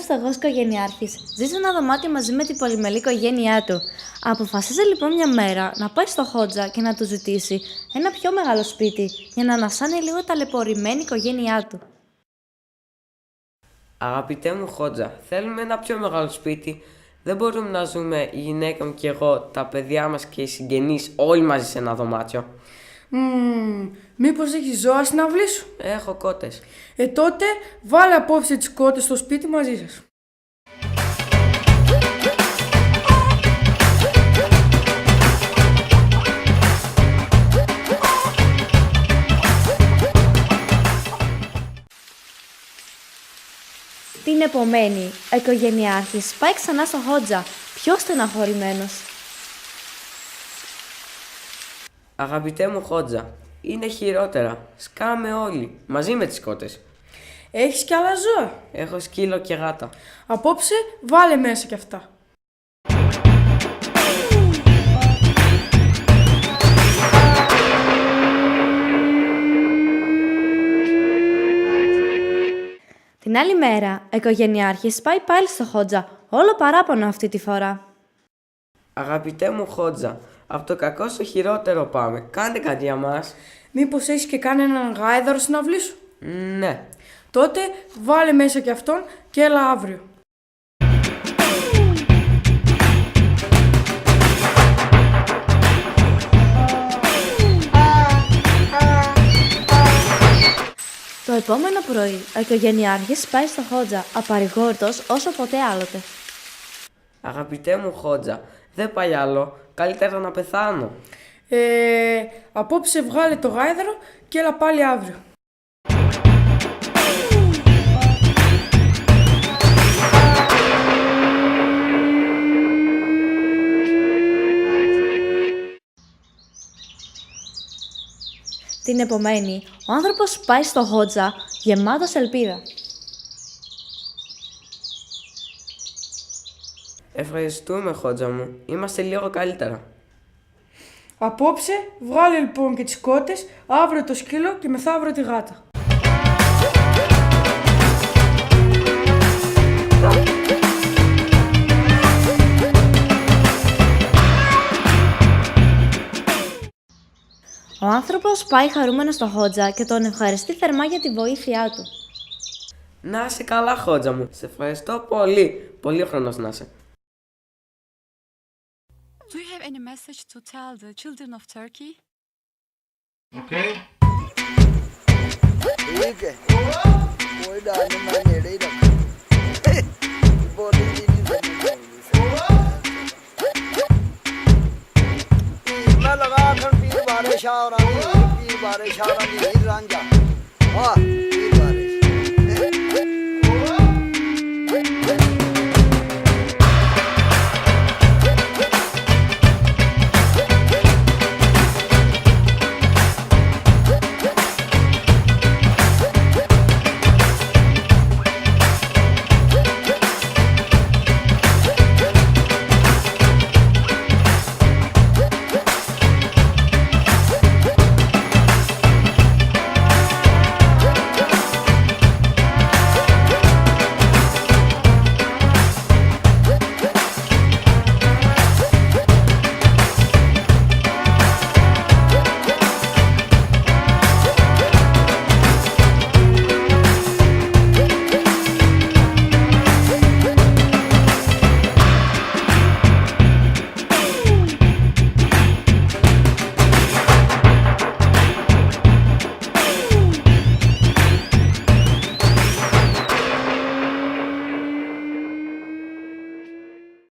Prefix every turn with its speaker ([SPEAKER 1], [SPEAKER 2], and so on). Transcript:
[SPEAKER 1] στεγός οικογενειάρχης ζει σε ένα δωμάτιο μαζί με την πολυμελή οικογένειά του. Αποφασίζει λοιπόν μια μέρα να πάει στο Χότζα και να του ζητήσει ένα πιο μεγάλο σπίτι για να ανασάνει λίγο ταλαιπωρημένη οικογένειά του.
[SPEAKER 2] Αγαπητέ μου Χότζα, θέλουμε ένα πιο μεγάλο σπίτι. Δεν μπορούμε να ζούμε η γυναίκα μου και εγώ, τα παιδιά μας και οι συγγενείς όλοι μαζί σε ένα δωμάτιο.
[SPEAKER 3] Μήπως έχεις ζώα στην αυλή σου?
[SPEAKER 2] Έχω κότες.
[SPEAKER 3] Τότε βάλε απόψε τις κότες στο σπίτι μαζί σας.
[SPEAKER 1] Την επομένη, ο οικογενειάρχης πάει ξανά στο Χότζα, πιο στεναχωρημένος.
[SPEAKER 2] Αγαπητέ μου Χότζα, είναι χειρότερα. Σκάμε όλοι, μαζί με τις κότες.
[SPEAKER 3] Έχεις κι άλλα ζώα?
[SPEAKER 2] Έχω σκύλο και γάτα.
[SPEAKER 3] Απόψε βάλε μέσα κι αυτά.
[SPEAKER 1] Την άλλη μέρα, ο οικογενειάρχης πάει πάλι στο Χότζα, όλο παράπονο αυτή τη φορά.
[SPEAKER 2] Αγαπητέ μου Χότζα, από το κακό στο χειρότερο πάμε. Κάντε κάτι για μας.
[SPEAKER 3] Μήπως έχεις και κανέναν γάιδαρο στην αυλή σου?
[SPEAKER 2] Ναι.
[SPEAKER 3] Τότε βάλε μέσα κι αυτόν και έλα αύριο.
[SPEAKER 1] Το επόμενο πρωί, ο οικογενειάρχης πάει στο Χότζα, απαρηγόρητος όσο ποτέ άλλοτε.
[SPEAKER 2] Αγαπητέ μου Χότζα, δεν πάει άλλο. Καλύτερα να πεθάνω.
[SPEAKER 3] Απόψε βγάλε το γάιδαρο και έλα πάλι αύριο.
[SPEAKER 1] Την επομένη, ο άνθρωπος πάει στο Χότζα, γεμάτος ελπίδα.
[SPEAKER 2] Ευχαριστούμε Χότζα μου. Είμαστε λίγο καλύτερα.
[SPEAKER 3] Απόψε βγάλε λοιπόν και τις κότες, αύριο το σκύλο και μεθαύριο τη γάτα.
[SPEAKER 1] Ο άνθρωπος πάει χαρούμενος στο Χότζα και τον ευχαριστεί θερμά για τη βοήθειά του.
[SPEAKER 2] Να είσαι καλά Χότζα μου. Σε ευχαριστώ πολύ. Πολύ χρονός να είσαι.
[SPEAKER 4] Do you have any message to tell the children of Turkey?
[SPEAKER 5] Okay.
[SPEAKER 6] ठीक है कोई डालने में नेड़े ही रखो बोली जी नहीं मैं लगा कर पीर बारे शाह पीर बारे शाह